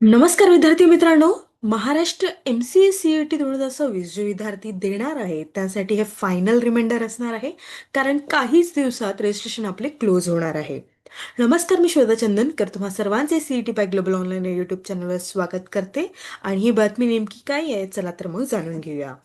नमस्कार विद्यार्थी मित्रांनो. महाराष्ट्र MCA CET 2026 जे विद्यार्थी देणार आहे त्यासाठी हे फायनल रिमाइंडर असणार आहे, कारण काहीच दिवसात रजिस्ट्रेशन आपले क्लोज होणार आहे. नमस्कार, मी श्वेता चंदनकर तुम्हा सर्वांचे CET पॅक ग्लोबल ऑनलाईन या युट्यूब चॅनलवर स्वागत करते. आणि ही बातमी नेमकी काय आहे, चला तर मग जाणून घेऊया.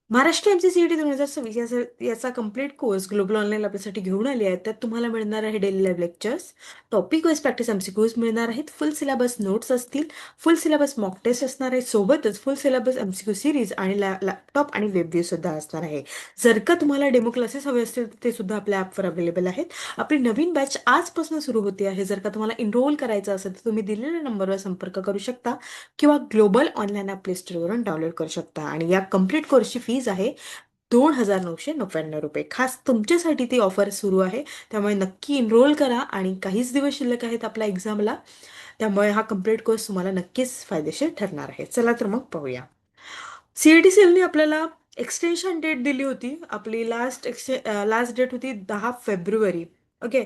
महाराष्ट्र MCA CET 2026 याचा कम्प्लीट कोर्स ग्लोबल ऑनलाईन आपल्यासाठी घेऊन आली आहे. त्यात तुम्हाला मिळणार आहे daily live lectures, topic wise practice MCQs मिळणार आहेत, फुल सिलेबस नोट्स असतील, फुल सिलेबस मॉक टेस्ट असणार आहे, सोबतच फुल सिलेबस MCQ सिरीज आणि लॅपटॉप आणि वेब व्ह्यू सुद्धा असणार आहे. जर का तुम्हाला डेमो क्लासेस हवे असतील तर ते सुद्धा आपल्या ॲपवर अवेलेबल आहेत. आपली नवीन बॅच आजपासून सुरू होते आहे. जर का तुम्हाला एनरोल करायचं असेल तर तुम्ही दिलेल्या नंबरवर संपर्क करू शकता किंवा ग्लोबल ऑनलाईन ॲप प्ले स्टोअरवरून डाउनलोड करू शकता. आणि या कम्प्लीट कोर्सची फीज आहे ₹2,999. खास तुमच्यासाठी ती ऑफर सुरू आहे, त्यामुळे नक्की एनरोल करा. आणि काहीच दिवस शिल्लक आहेत आपल्या एक्झामला, त्यामुळे हा कम्प्लीट कोर्स तुम्हाला नक्कीच फायदेशीर ठरणार आहे. चला तर मग पाहूया. CET सेलने आपल्याला एक्सटेन्शन डेट दिली होती. आपली लास्ट डेट होती 10 फेब्रुवारी. ओके.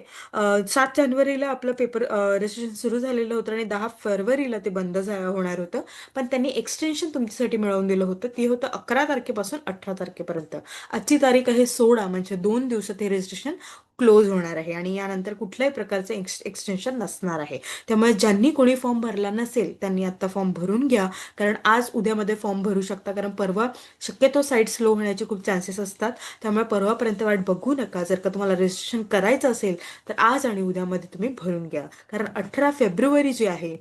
7 जानेवारीला आपलं पेपर रजिस्ट्रेशन सुरू झालेलं होतं आणि 10 फरवरीला ते होणार होतं. पण त्यांनी एक्सटेन्शन तुमच्यासाठी मिळवून दिलं होतं. ती होतं 11 तारखेपासून 18 तारखेपर्यंत. आजची तारीख आहे 16, म्हणजे 2 दिवसात हे रजिस्ट्रेशन क्लोज होणार आहे आणि यानंतर कुठल्याही प्रकारचं एक्सटेन्शन नसणार आहे. त्यामुळे ज्यांनी कोणी फॉर्म भरला नसेल त्यांनी आता फॉर्म भरून घ्या, कारण आज उद्यामध्ये फॉर्म भरू शकता. कारण परवा शक्यतो साईट स्लो होण्याचे खूप चान्सेस असतात, त्यामुळे परवापर्यंत वाट बघू नका. जर का तुम्हाला रजिस्ट्रेशन करायचं असेल तर आज आणि उद्यामध्ये तुम्ही भरून घ्या, कारण 18 फेब्रुवारी जी आहे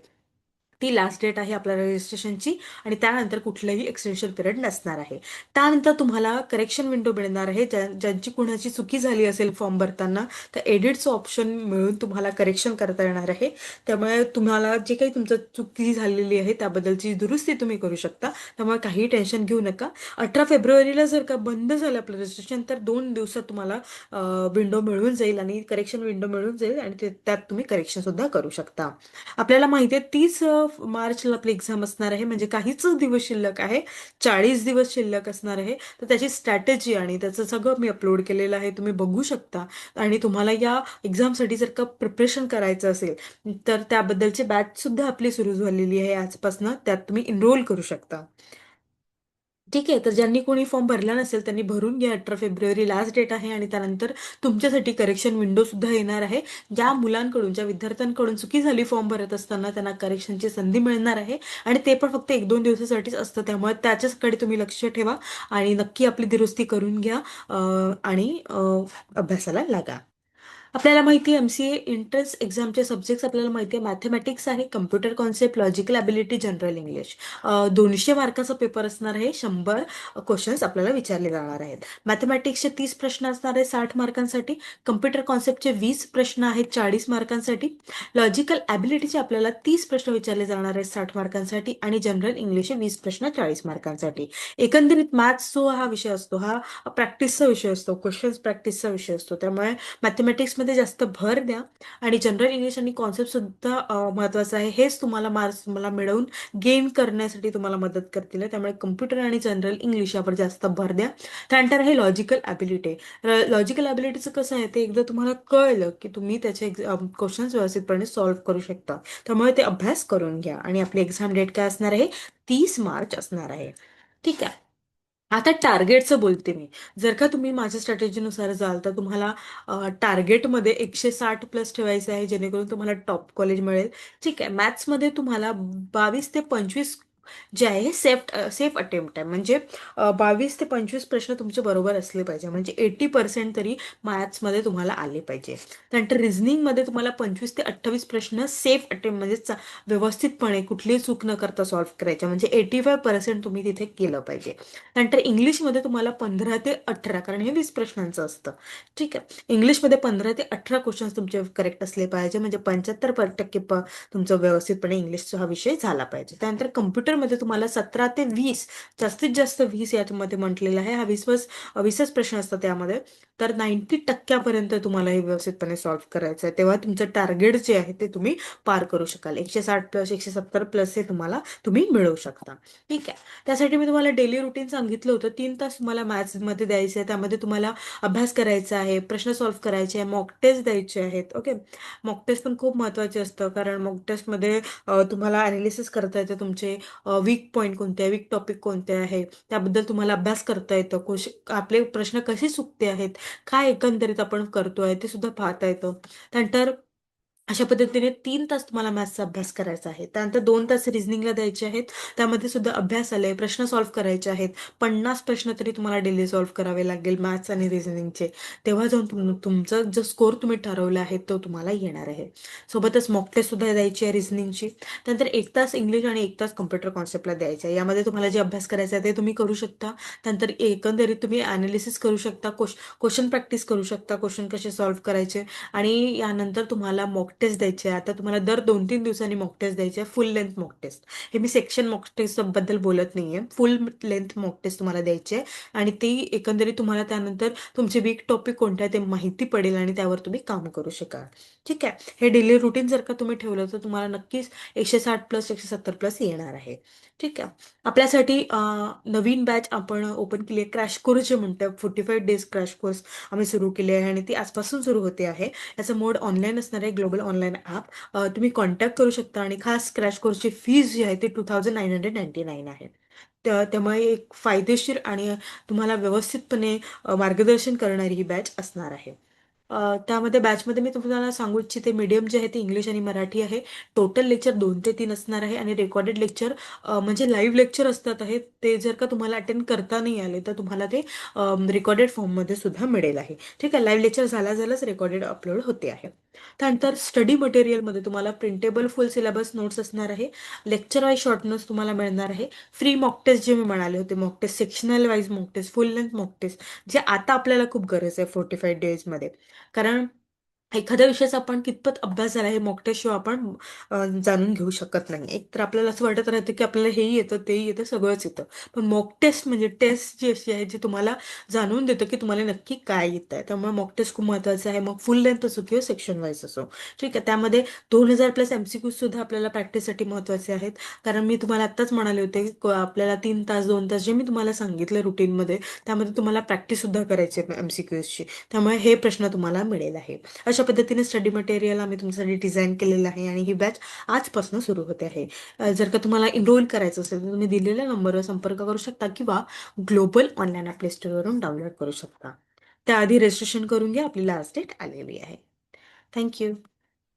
ती लास्ट डेट आहे आपल्या रजिस्ट्रेशनची. आणि त्यानंतर कुठलंही एक्सटेन्शन पिरियड नसणार आहे. त्यानंतर तुम्हाला करेक्शन विंडो मिळणार आहे. ज्यांची कुणाची चुकी झाली असेल फॉर्म भरताना तर एडिटचं ऑप्शन मिळून तुम्हाला करेक्शन करता येणार आहे. त्यामुळे तुम्हाला जे काही तुमचं चुकी झालेली आहे त्याबद्दलची दुरुस्ती तुम्ही करू शकता. त्यामुळे काही टेन्शन घेऊ नका. 18 फेब्रुवारीला जर का बंद झालं आपलं रजिस्ट्रेशन तर 2 दिवसात तुम्हाला विंडो मिळून जाईल आणि करेक्शन विंडो मिळून जाईल आणि त्यात तुम्ही करेक्शन सुद्धा करू शकता. आपल्याला माहिती आहे 30 मार्चला आपली एक्झाम असणार आहे, म्हणजे काहीच दिवस शिल्लक आहे. 40 दिवस शिल्लक असणार आहे. तर त्याची स्ट्रॅटेजी आणि त्याचं सगळं मी अपलोड केलेलं आहे, तुम्ही बघू शकता. आणि तुम्हाला या एक्झामसाठी जर का प्रिपरेशन करायचं असेल तर त्याबद्दलची बॅच सुद्धा आपली सुरू झालेली आहे आजपासून, त्यात तुम्ही एनरोल करू शकता. ठीक आहे. तर ज्यांनी कोणी फॉर्म भरला नसेल त्यांनी भरून घ्या. 18 फेब्रुवारी लास्ट डेट आहे आणि त्यानंतर तुमच्यासाठी करेक्शन विंडो सुद्धा येणार आहे. ज्या मुलांकडून, ज्या विद्यार्थ्यांकडून चुकी झाली फॉर्म भरत असताना त्यांना करेक्शनची संधी मिळणार आहे. आणि ते पण फक्त 1-2 दिवसासाठीच असतं, त्यामुळे त्याच्याकडे तुम्ही लक्ष ठेवा आणि नक्की आपली दुरुस्ती करून घ्या. आणि अभ्यासाला लागा. आपल्याला माहिती आहे MCA एंट्रन्स एक्झामचे सब्जेक्ट्स आपल्याला माहिती आहे, मॅथमॅटिक्स आहे, computer concept, logical ability, general English. 200 मार्काचा पेपर असणार आहे. 100 क्वेश्चन्स आपल्याला विचारले जाणार आहेत. मॅथमॅटिक्सचे 30 प्रश्न असणार आहे 60 मार्कांसाठी. कम्प्युटर कॉन्सेप्टचे 20 प्रश्न आहेत 40 मार्कांसाठी. लॉजिकल ॲबिलिटीचे आपल्याला 30 प्रश्न विचारले जाणार आहेत 60 मार्कांसाठी. आणि जनरल इंग्लिशचे 20 प्रश्न 40 मार्कांसाठी. एकंदरीत मॅथ्स जो हा विषय असतो हा प्रॅक्टिसचा विषय असतो, क्वेश्चन्स प्रॅक्टिसचा विषय असतो. त्यामुळे मॅथमॅटिक्समध्ये जास्त भर द्या. आणि जनरल इंग्लिश आणि कॉन्सेप्ट सुद्धा महत्त्वाचं आहे. हेच तुम्हाला मार्क्स तुम्हाला मिळवून गेन करण्यासाठी तुम्हाला मदत करतील. त्यामुळे कम्प्युटर आणि जनरल इंग्लिश यावर जास्त भर द्या. त्यानंतर हे लॉजिकल ॲबिलिटी. लॉजिकल ॲबिलिटीचं कसं आहे, ते एकदा तुम्हाला कळलं की तुम्ही त्याचे क्वेश्चन्स व्यवस्थितपणे सॉल्व्ह करू शकता. त्यामुळे ते अभ्यास करून घ्या. आणि आपली एक्झाम डेट काय असणार आहे, 30 मार्च असणार आहे. ठीक आहे. आता टार्गेटचं बोलते मी. जर का तुम्ही माझ्या स्ट्रॅटेजीनुसार जाल तर तुम्हाला टार्गेटमध्ये 160 प्लस ठेवायचं आहे, जेणेकरून तुम्हाला टॉप कॉलेज मिळेल. ठीक आहे. मॅथ्समध्ये तुम्हाला 22 ते 25 जे आहे सेफ अटेम्प्ट आहे, म्हणजे 22 ते 25 प्रश्न तुमचे बरोबर असले पाहिजे, म्हणजे 80% तरी मॅथ्समध्ये तुम्हाला आले पाहिजे. त्यानंतर रिझनिंगमध्ये तुम्हाला 25 ते 28 प्रश्न सेफ अटेम्प्ट म्हणजे व्यवस्थितपणे कुठलीही चूक न करता सॉल्व्ह करायचे, म्हणजे 85% तुम्ही तिथे केलं पाहिजे. नंतर इंग्लिशमध्ये तुम्हाला 15 ते 18, कारण हे 20 प्रश्नांचं असतं. ठीक आहे. इंग्लिशमध्ये 15 ते 18 क्वेश्चन तुमचे करेक्ट असले पाहिजे, म्हणजे 75% तुमचं व्यवस्थितपणे इंग्लिशचा हा विषय झाला पाहिजे. त्यानंतर चॅप्टरमध्ये तुम्हाला 17 ते 20, जास्तीत जास्त 20 याच्यामध्ये म्हटलेलं आहे. हा 20च प्रश्न असतात त्यामध्ये. तर 90% तुम्हाला हे व्यवस्थितपणे सॉल्व्ह करायचं आहे. तेव्हा तुमचं टार्गेट जे आहे ते तुम्ही पार करू शकाल. 160 प्लस 170 प्लस हे तुम्ही मिळवू शकता. ठीक आहे. त्यासाठी मी तुम्हाला डेली रुटीन सांगितलं होतं. 3 तास तुम्हाला मॅथ्समध्ये द्यायचे आहे. त्यामध्ये तुम्हाला अभ्यास करायचा आहे, प्रश्न सॉल्व्ह करायचे आहे, मॉक टेस्ट द्यायचे आहेत. ओके. मॉक टेस्ट पण खूप महत्त्वाचे असतं, कारण मॉक टेस्टमध्ये तुम्हाला अनालिसिस करता येतं तुमचे वीक पॉईंट कोणते आहे, वीक टॉपिक कोणते आहे, त्याबद्दल तुम्हाला अभ्यास करता येतं. आपले प्रश्न कसे चुकते आहेत, काय एकंदरीत आपण करतोय ते सुद्धा पाहता येतं. त्यानंतर अशा पद्धतीने 3 तास तुम्हाला मॅथ्सचा अभ्यास करायचा आहे. त्यानंतर 2 तास रिझनिंगला द्यायचे आहेत. त्यामध्ये सुद्धा अभ्यास आले, प्रश्न सॉल्व्ह करायचे आहेत. 50 प्रश्न तरी तुम्हाला डेली सॉल्व्ह करावे लागेल मॅथ्स आणि रिझनिंगचे. तेव्हा जाऊन तुमचा जो स्कोर तुम्ही ठरवला आहे तो तुम्हाला येणार आहे. सोबतच मॉक टेस्ट सुद्धा द्यायची आहे रिझनिंगची. त्यानंतर 1 तास इंग्लिश आणि 1 तास कम्प्युटर कॉन्सेप्टला द्यायचा आहे. यामध्ये तुम्हाला जे अभ्यास करायचा आहे ते तुम्ही करू शकता. त्यानंतर एकंदरीत तुम्ही अनालिसिस करू शकता, क्वेश्चन प्रॅक्टिस करू शकता, क्वेश्चन कसे सॉल्व्ह करायचे. आणि यानंतर तुम्हाला मॉक टेस्ट द्यायचे आहे. आता तुम्हाला दर 2-3 दिवसांनी मॉक टेस्ट द्यायचे आहे, फुल लेंथ मॉक टेस्ट. हे मी सेक्शन मॉक टेस्ट बद्दल बोलत नाहीये, फुल लेंथ मॉक टेस्ट तुम्हाला द्यायची आहे. आणि ती एकंदरीत तुम्हाला त्यानंतर तुमचे वीक टॉपिक कोणते आहे ते माहिती पडेल आणि त्यावर तुम्ही काम करू शकाल. ठीक आहे. हे डेली रुटीन जर का तुम्ही ठेवलं तर तुम्हाला नक्कीच 160 प्लस 170 प्लस येणार आहे. ठीक आहे. आपल्यासाठी नवीन बॅच आपण ओपन केली आहे, क्रॅश कोर्स जे म्हणतात, 45 डेज क्रॅश कोर्स आम्ही सुरू केली आहे आणि ती आजपासून सुरू होते आहे. याचं मोड ऑनलाईन असणार आहे, ग्लोबल ऑनलाईन ॲप. तुम्ही कॉन्टॅक्ट करू शकता आणि खास क्रॅश कोर्सची फीज जी आहे ती 2999 आहे. त्यामुळे एक फायदेशीर आणि तुम्हाला व्यवस्थितपणे मार्गदर्शन करणारी ही बॅच असणार आहे. त्यामध्ये बॅचमध्ये मी तुम्हाला सांगू इच्छिते, मीडियम जे आहे ते इंग्लिश आणि मराठी आहे. टोटल लेक्चर 2 ते 3 असणार आहे आणि रेकॉर्डेड लेक्चर म्हणजे लाईव्ह लेक्चर असतात आहे. ते जर का तुम्हाला अटेंड करता नाही आले तर तुम्हाला ते रेकॉर्डेड फॉर्ममध्ये सुद्धा मिळेल आहे. ठीक आहे. लाईव्ह लेक्चर झाल्याच रेकॉर्डेड अपलोड होते आहे. त्यानंतर स्टडी मटेरियलमध्ये तुम्हाला प्रिंटेबल फुल सिलेबस नोट्स असणार आहे. लेक्चर वाईज शॉर्ट नोट्स तुम्हाला मिळणार आहे. फ्री मॉक टेस्ट जे मी म्हणाले होते, mock test sectional wise mock test, full length mock test, जे आता आपल्याला खूप गरज आहे 45 डेजमध्ये. कारण एखाद्या विषयाचा आपण कितपत अभ्यास झाला हे मॉक टेस्टशिवाय आपण जाणून घेऊ शकत नाही. एक तर आपल्याला असं वाटत राहतं की आपल्याला हेही येतं, तेही येतं, सगळंच येतं. पण मॉक टेस्ट म्हणजे टेस्ट जी अशी आहे जी तुम्हाला जाणून देतं की तुम्हाला नक्की काय येत आहे. त्यामुळे मॉक टेस्ट खूप महत्त्वाचं आहे. मग फुल लेंथ असो किंवा सेक्शन वाईज असो. ठीक आहे. त्यामध्ये 2000 प्लस MCQ सुद्धा आपल्याला प्रॅक्टिससाठी महत्त्वाचे आहेत. कारण मी तुम्हाला आत्ताच म्हणाले होते आपल्याला 3 तास 2 तास जे मी तुम्हाला सांगितलं रुटीनमध्ये, त्यामध्ये तुम्हाला प्रॅक्टिस सुद्धा करायची आहे MCQची. त्यामुळे हे प्रश्न तुम्हाला मिळेल आहे. अशा पद्धतीने स्टडी मटेरियल आम्ही तुमच्यासाठी डिझाईन केलेलं आहे आणि ही बॅच आजपासून सुरू होते आहे. जर का तुम्हाला एनरोल करायचं असेल तर तुम्ही दिलेल्या नंबरवर संपर्क करू शकता किंवा ग्लोबल ऑनलाईन प्ले स्टोअरवरून डाउनलोड करू शकता. त्याआधी रजिस्ट्रेशन करून घ्या, आपली लास्ट डेट आलेली आहे. थँक्यू.